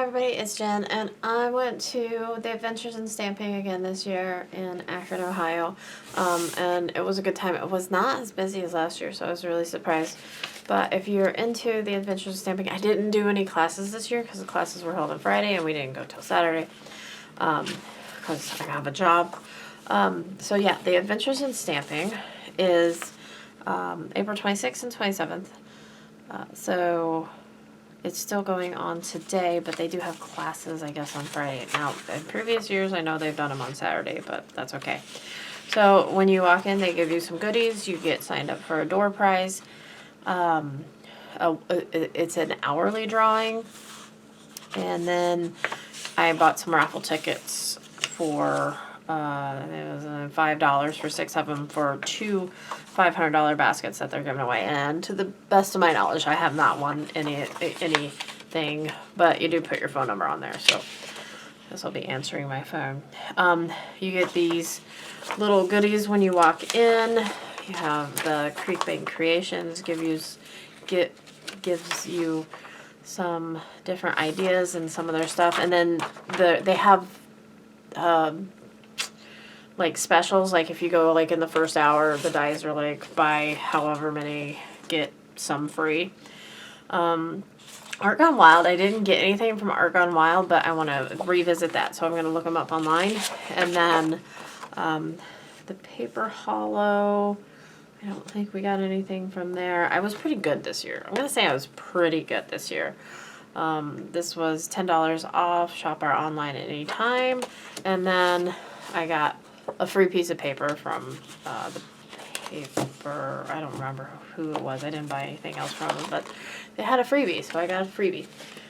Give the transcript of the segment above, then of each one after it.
everybody, it's Jen, and I went to the Adventures in Stamping again this year in Akron, Ohio, and it was a good time. It was not as busy as last year, so I was really surprised. But if you're into the Adventures in Stamping, I didn't do any classes this year because the classes were held on Friday and we didn't go till Saturday because I have a job. So yeah, the Adventures in Stamping is April 26th and 27th. So it's still going on today, but they do have classes, I guess, on Friday. Now, in previous years, I know they've done them on Saturday, but that's okay. So when you walk in, they give you some goodies. You get signed up for a door prize. It's an hourly drawing. And then I bought some raffle tickets for it was $5 for 6 of them for 2 $500 baskets that they're giving away. And to the best of my knowledge, I have not won anything, but you do put your phone number on there, so I guess I'll be answering my phone. You get these little goodies when you walk in. You have the Creek Bank Creations gives you some different ideas and some of their stuff, and then they have like specials, like if you go like in the first hour, the dies are like buy however many, get some free. Art Gone Wild, I didn't get anything from Art Gone Wild, but I want to revisit that, so I'm going to look them up online. And then the Paper Hollow, I don't think we got anything from there. I was pretty good this year. I'm going to say I was pretty good this year. This was $10 off, shop our online at any time. And then I got a free piece of paper from the paper, I don't remember who it was. I didn't buy anything else from them, but they had a freebie, so I got a freebie.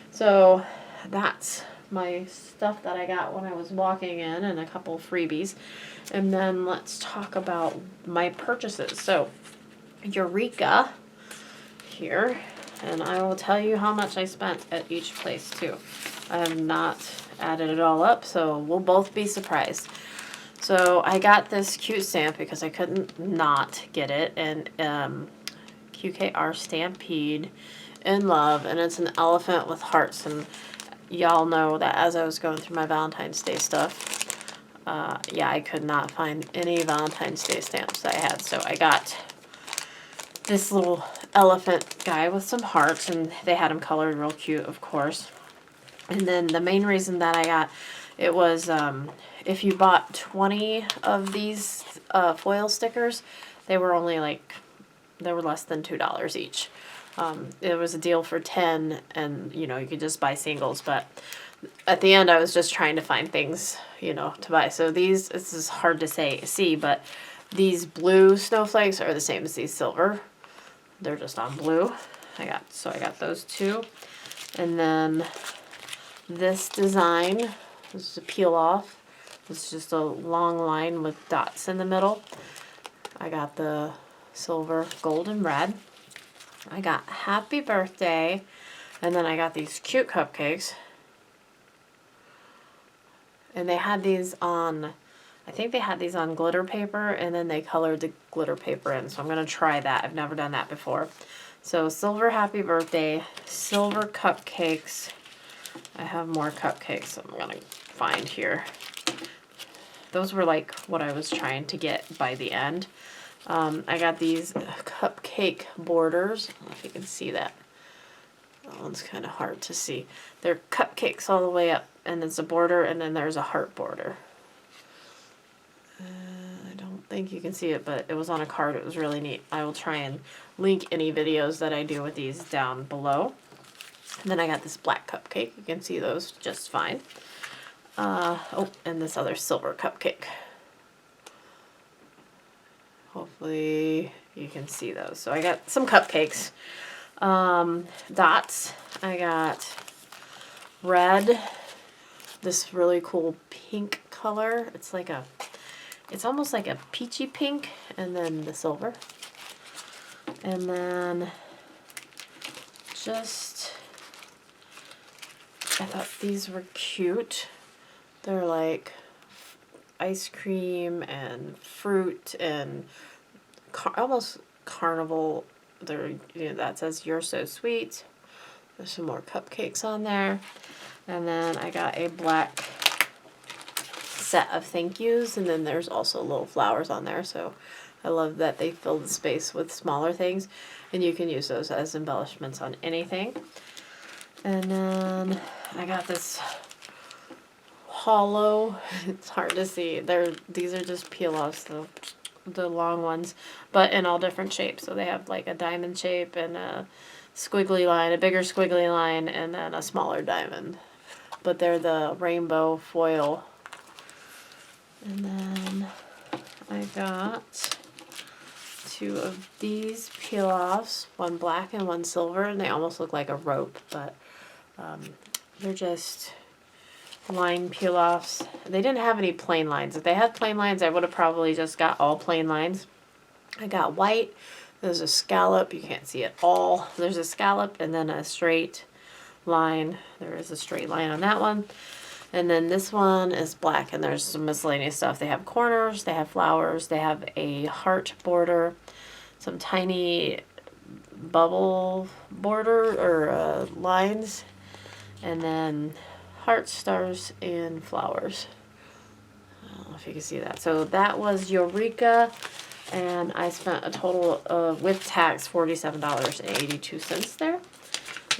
So that's my stuff that I got when I was walking in, and a couple freebies. And then let's talk about my purchases. So Eureka here, and I will tell you how much I spent at each place too. I have not added it all up, so we'll both be surprised. So I got this cute stamp because I couldn't not get it, and QKR Stampede in Love, and it's an elephant with hearts. And y'all know that as I was going through my Valentine's Day stuff, yeah, I could not find any Valentine's Day stamps that I had. So I got this little elephant guy with some hearts, and they had him colored real cute, of course. And then the main reason that I got it was if you bought 20 of these foil stickers, they were only like, they were less than $2 each. It was a deal for 10, and you know, you could just buy singles, but at the end I was just trying to find things, you know, to buy. So this is hard to see, but these blue snowflakes are the same as these silver. They're just on blue. I got those two. And then this design, this is a peel off. It's just a long line with dots in the middle. I got the silver, gold, and red. I got Happy Birthday, and then I got these cute cupcakes. And they had these on, I think they had these on glitter paper, and then they colored the glitter paper in. So I'm going to try that. I've never done that before. So silver Happy Birthday, silver cupcakes. I have more cupcakes I'm going to find here. Those were like what I was trying to get by the end. I got these cupcake borders. I don't know if you can see that. That one's kind of hard to see. They're cupcakes all the way up, and it's a border, and then there's a heart border. I don't think you can see it, but it was on a card. It was really neat. I will try and link any videos that I do with these down below. And then I got this black cupcake. You can see those just fine. Oh, and this other silver cupcake. Hopefully you can see those. So I got some cupcakes. Dots. I got red. This really cool pink color. It's almost like a peachy pink. And then the silver. And then I thought these were cute. They're like ice cream and fruit and almost carnival. They're, you know, that says "You're so sweet." There's some more cupcakes on there. And then I got a black set of thank yous, and then there's also little flowers on there, so I love that they fill the space with smaller things, and you can use those as embellishments on anything. And then I got this hollow, it's hard to see, these are just peel-offs, the long ones, but in all different shapes. So they have like a diamond shape and a squiggly line, a bigger squiggly line, and then a smaller diamond. But they're the rainbow foil. And then I got 2 of these peel-offs, one black and one silver, and they almost look like a rope, but they're just line peel-offs. They didn't have any plain lines. If they had plain lines, I would have probably just got all plain lines. I got white. There's a scallop. You can't see it all. There's a scallop and then a straight line. There is a straight line on that one. And then this one is black, and there's some miscellaneous stuff. They have corners, they have flowers, they have a heart border, some tiny bubble border or lines, and then heart, stars, and flowers. I don't know if you can see that. So that was Eureka, and I spent a total of, with tax, $47.82 there.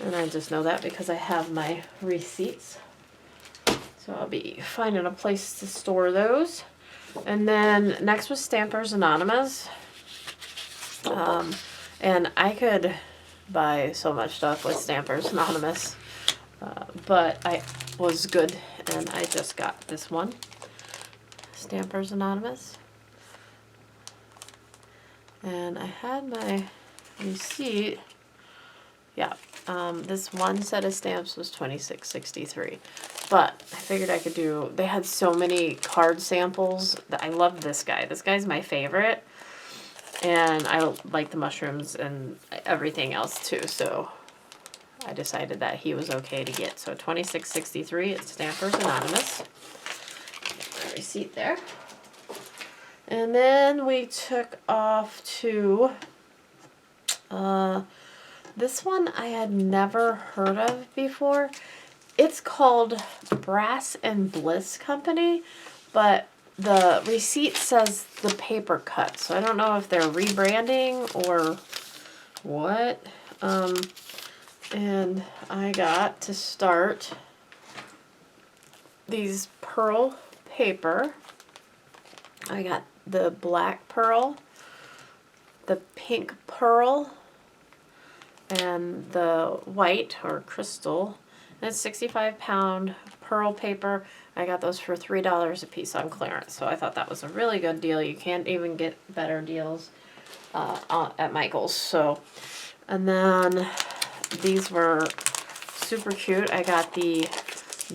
And I just know that because I have my receipts. So I'll be finding a place to store those. And then next was Stampers Anonymous. And I could buy so much stuff with Stampers Anonymous. But I was good and I just got this one. Stampers Anonymous. And I had my receipt. Yeah, this one set of stamps was $26.63. But I figured I could do, they had so many card samples that I love this guy. This guy's my favorite. And I like the mushrooms and everything else too. So I decided that he was okay to get. So $26.63 at Stampers Anonymous. Get my receipt there. And then we took off to, this one I had never heard of before. It's called Brass and Bliss Company, but the receipt says the paper cut. So I don't know if they're rebranding or what. And I got to start these pearl paper. I got the black pearl, the pink pearl, and the white or crystal. And it's 65-pound pearl paper. I got those for $3 a piece on clearance. So I thought that was a really good deal. You can't even get better deals at Michael's. So, and then these were super cute. I got the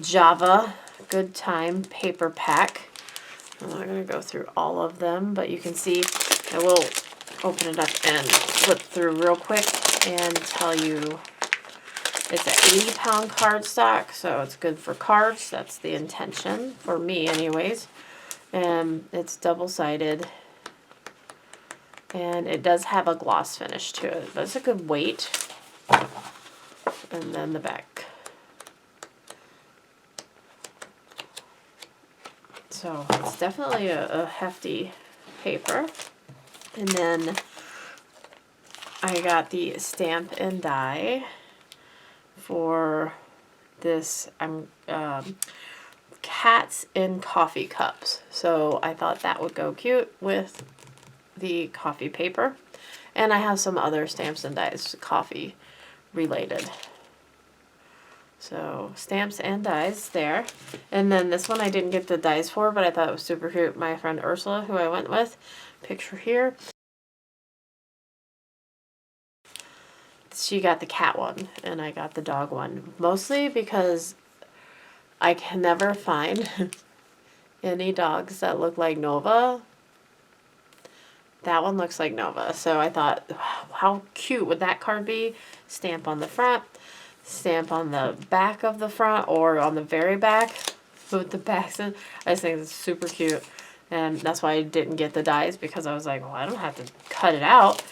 Java Good Time paper pack. I'm not going to go through all of them, but you can see I will open it up and flip through real quick and tell you it's an 80-pound cardstock, so it's good for cards. That's the intention, for me anyways. And it's double-sided. And it does have a gloss finish to it, but it's a good weight. And then the back. So it's definitely a hefty paper. And then I got the Stamp and Die for this cats in coffee cups. So I thought that would go cute with the coffee paper. And I have some other stamps and dies, coffee related. So stamps and dies there. And then this one I didn't get the dies for, but I thought it was super cute. My friend Ursula, who I went with, picture here. She got the cat one and I got the dog one. Mostly because I can never find any dogs that look like Nova. That one looks like Nova. So I thought, wow, how cute would that card be? Stamp on the front, stamp on the back of the front, or on the very back with the backs in. I just think it's super cute. And that's why I didn't get the dies, because I was like, well, I don't have to cut it out.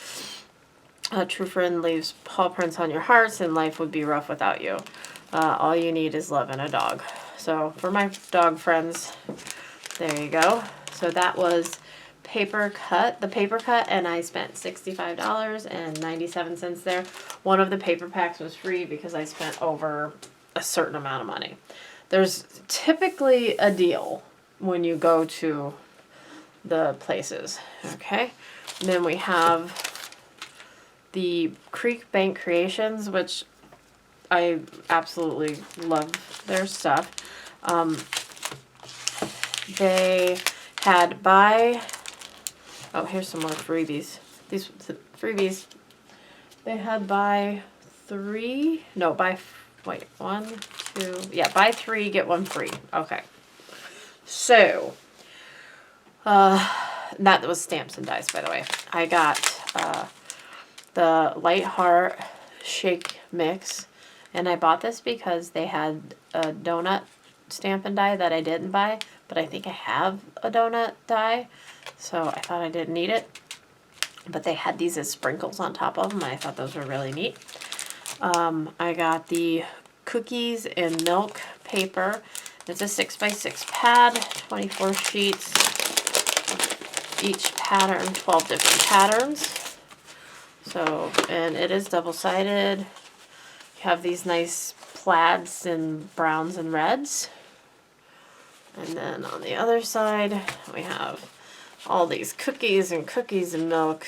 A true friend leaves paw prints on your hearts, and life would be rough without you. all you need is love and a dog. So for my dog friends, there you go. So that was paper cut, the paper cut, and I spent $65.97 there. One of the paper packs was free because I spent over a certain amount of money. There's typically a deal when you go to the places, okay? And then we have the Creek Bank Creations, which I absolutely love their stuff. They had oh, here's some more freebies. These freebies, they had buy 3, no, buy 1, 2, yeah, buy 3, get 1 free. Okay. So, that was stamps and dies, by the way. I got the Light Heart Shake Mix, and I bought this because they had a donut stamp and die that I didn't buy, but I think I have a donut die, so I thought I didn't need it. But they had these as sprinkles on top of them, and I thought those were really neat. I got the Cookies and Milk paper. It's a 6x6 pad, 24 sheets, each pattern, 12 different patterns. So, and it is double-sided. You have these nice plaids and browns and reds. And then on the other side, we have all these cookies and milk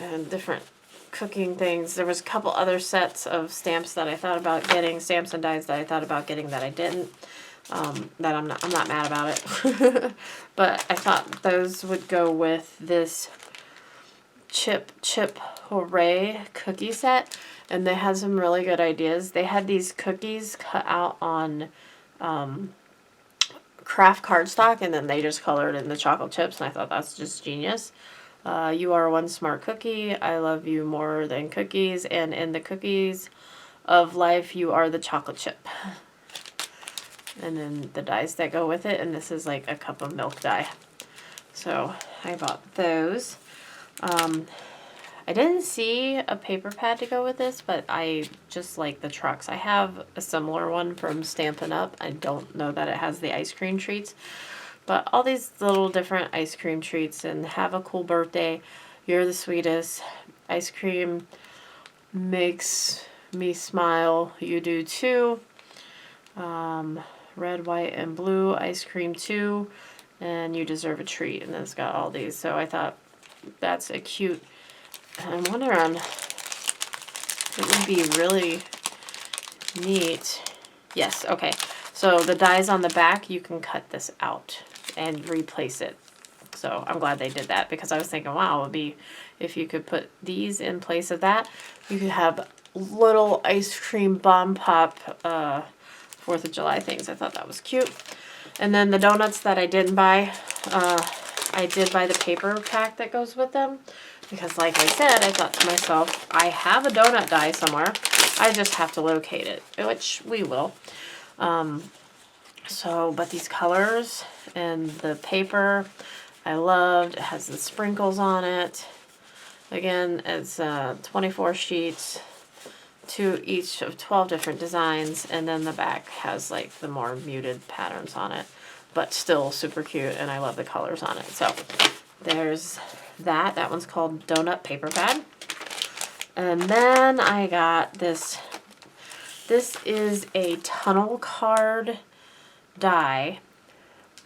and different cooking things. There was a couple other sets of stamps that I thought about getting, stamps and dies that I thought about getting that I didn't. That I'm not mad about it. But I thought those would go with this Chip Hooray cookie set, and they had some really good ideas. They had these cookies cut out on craft cardstock, and then they just colored in the chocolate chips, and I thought that's just genius. You are one smart cookie. I love you more than cookies, and in the cookies of life, you are the chocolate chip. And then the dies that go with it, and this is like a cup of milk die. So I bought those. I didn't see a paper pad to go with this, but I just like the trucks. I have a similar one from Stampin' Up. I don't know that it has the ice cream treats, but all these little different ice cream treats, and have a cool birthday. You're the sweetest. Ice cream makes me smile. You do too. Red, white, and blue ice cream too. And you deserve a treat. And it's got all these. So I thought that's a cute. I'm wondering, it would be really neat. Yes, okay. So the dies on the back, you can cut this out and replace it. So I'm glad they did that, because I was thinking, wow, it would be, if you could put these in place of that, you could have little ice cream bomb pop 4th of July things. I thought that was cute. And then the donuts that I didn't buy, I did buy the paper pack that goes with them. Because like I said, I thought to myself, I have a donut die somewhere. I just have to locate it, which we will. But these colors and the paper, I loved. It has the sprinkles on it. Again, it's 24 sheets, to each of 12 different designs. And then the back has like the more muted patterns on it, but still super cute. And I love the colors on it. So there's that. That one's called Donut Paper Pad. And then I got this. This is a tunnel card die,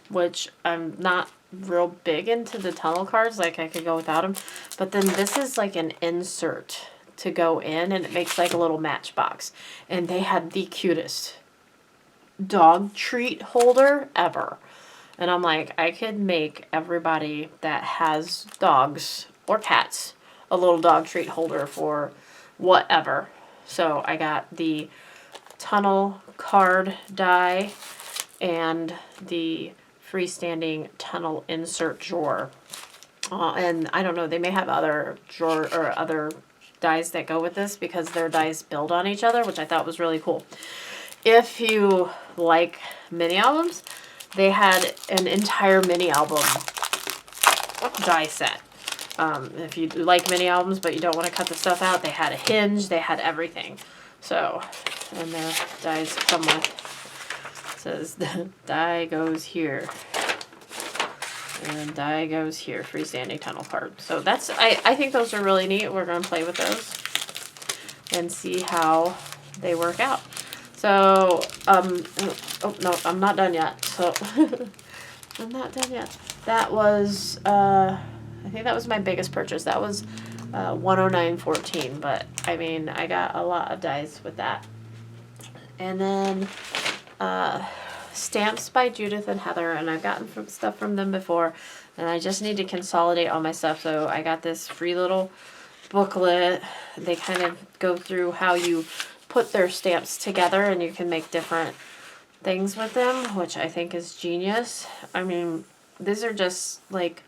which I'm not real big into the tunnel cards. Like, I could go without them. But then this is like an insert to go in, and it makes like a little matchbox. And they had the cutest dog treat holder ever. And I'm like, I could make everybody that has dogs or cats a little dog treat holder for whatever. So I got the tunnel card die and the freestanding tunnel insert drawer. And I don't know, they may have other drawer or other dies that go with this, because their dies build on each other, which I thought was really cool. If you like mini albums, they had an entire mini album die set. If you like mini albums but you don't want to cut the stuff out, they had a hinge, they had everything. So and their dies come with. It says the die goes here. And die goes here, freestanding tunnel card. So that's, I think those are really neat. We're going to play with those and see how they work out. So, oh no, I'm not done yet. So, I'm not done yet. That was, I think that was my biggest purchase. That was $109.14, but I mean, I got a lot of dies with that. And then, Stamps by Judith and Heather, and I've gotten stuff from them before, and I just need to consolidate all my stuff. So I got this free little booklet. They kind of go through how you put their stamps together, and you can make different things with them, which I think is genius. I mean, these are just like,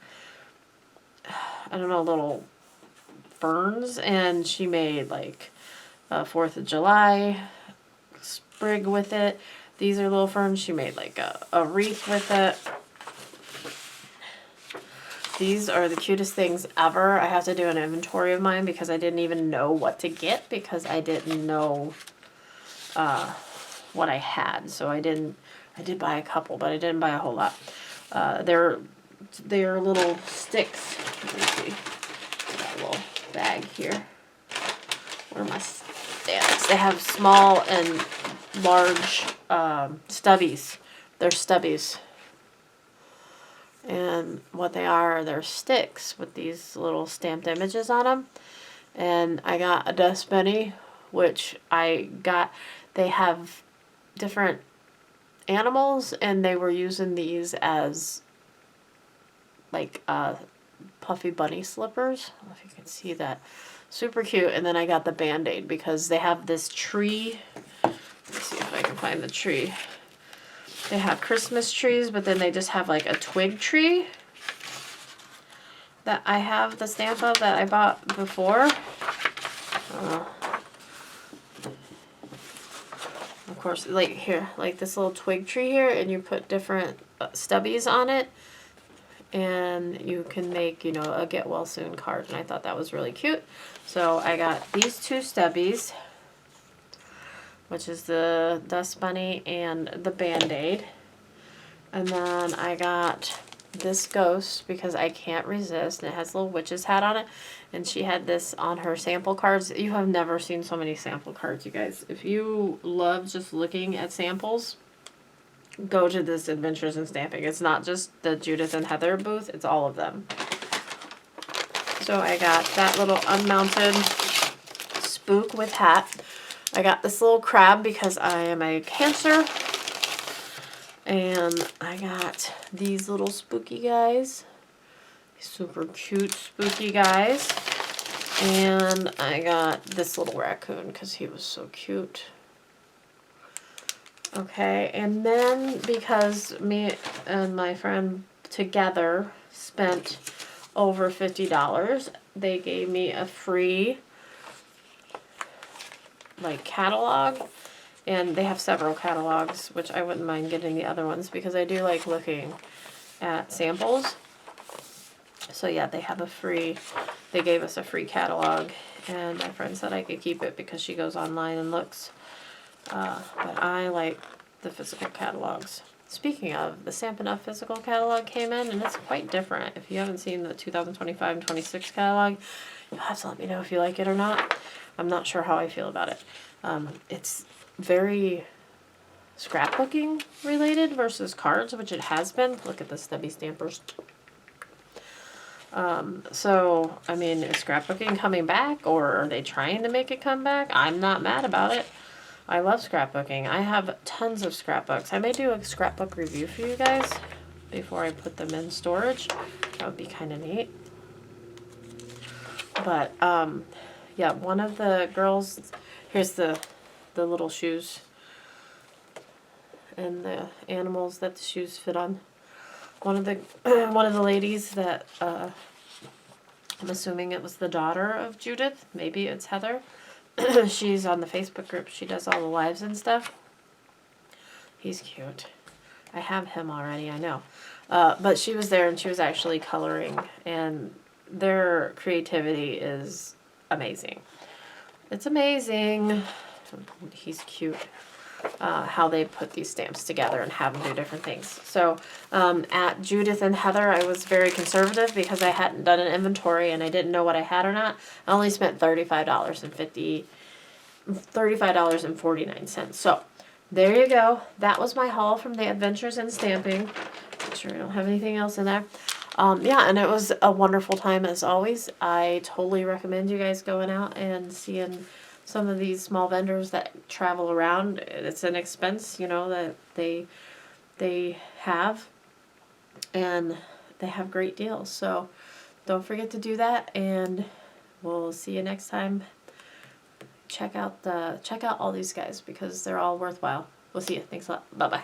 I don't know, little ferns, and she made like a 4th of July sprig with it. These are little ferns. She made like a wreath with it. These are the cutest things ever. I have to do an inventory of mine because I didn't even know what to get because I didn't know what I had. So I did buy a couple, but I didn't buy a whole lot. They're little sticks. Let me see. Got a little bag here. Where are my stamps? They have small and large stubbies. They're stubbies. And what they are, they're sticks with these little stamped images on them. And I got a dust bunny, which they have different animals, and they were using these as like puffy bunny slippers. I don't know if you can see that. Super cute. And then I got the Band-Aid because they have this tree. Let's see if I can find the tree. They have Christmas trees, but then they just have like a twig tree that I have the stamp of that I bought before. Of course, like here, like this little twig tree here, and you put different stubbies on it, and you can make, you know, a get well soon card, and I thought that was really cute. So I got these two stubbies, which is the Dust Bunny and the Band-Aid. And then I got this ghost because I can't resist, and it has a little witch's hat on it. And she had this on her sample cards. You have never seen so many sample cards, you guys. If you love just looking at samples, go to this Adventures in Stamping. It's not just the Judith and Heather booth, it's all of them. So I got that little unmounted spook with hat. I got this little crab because I am a Cancer. And I got these little spooky guys. Super cute spooky guys. And I got this little raccoon because he was so cute. Okay, and then because me and my friend together spent over $50, they gave me a free like catalog, and they have several catalogs, which I wouldn't mind getting the other ones because I do like looking at samples. So yeah, they gave us a free catalog, and my friend said I could keep it because she goes online and looks. But I like the physical catalogs. Speaking of, the Stampin' Up! Physical catalog came in, and it's quite different. If you haven't seen the 2025 and 26 catalog, you'll have to let me know if you like it or not. I'm not sure how I feel about it. It's very scrapbooking related versus cards, which it has been. Look at the stubby stampers. So, I mean, is scrapbooking coming back, or are they trying to make it come back? I'm not mad about it. I love scrapbooking. I have tons of scrapbooks. I may do a scrapbook review for you guys before I put them in storage. That would be kind of neat. But, yeah, one of the girls, here's the little shoes and the animals that the shoes fit on. One of the ladies that, I'm assuming it was the daughter of Judith, maybe it's Heather. She's on the Facebook group. She does all the lives and stuff. He's cute. I have him already, I know. But she was there, and she was actually coloring, and their creativity is amazing. It's amazing. he's cute. How they put these stamps together and have them do different things. So at Judith and Heather, I was very conservative because I hadn't done an inventory and I didn't know what I had or not. I only spent $35.49. So there you go. That was my haul from the Adventures in Stamping. Make sure I don't have anything else in there. Yeah, and it was a wonderful time as always. I totally recommend you guys going out and seeing some of these small vendors that travel around. It's an expense, you know, that they have, and they have great deals. So don't forget to do that, and we'll see you next time. Check out all these guys because they're all worthwhile. We'll see you. Thanks a lot. Bye-bye.